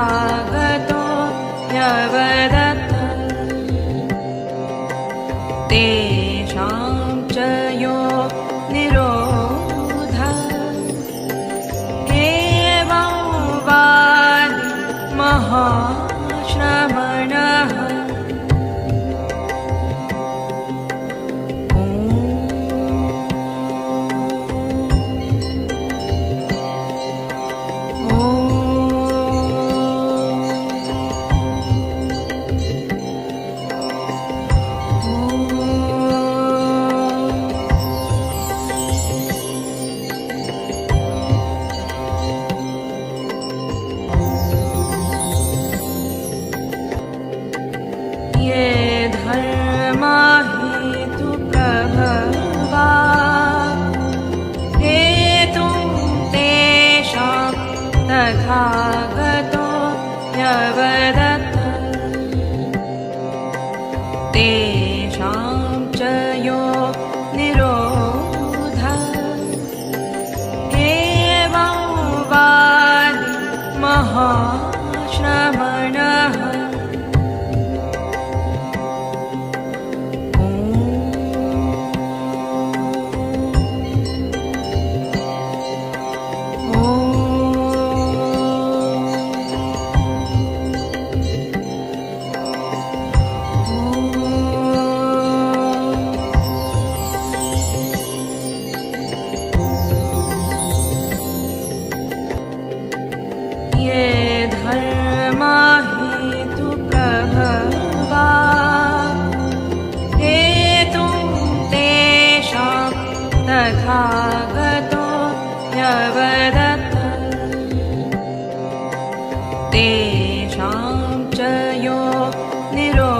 तथागतो ह्यवदत् तेषां च यो निरोधः एवं वादि महाश्रमणः ये धर्मा हेतुप्रभवा हेतुं तेषां तथागतो ह्यवदत् तेषां च यो निरोधः एवं वादि महाश्रमणः ये धर्मा हेतुप्रभवा हेतुं तेषां तथागतो ह्यवदत् तेषां च यो निरोधः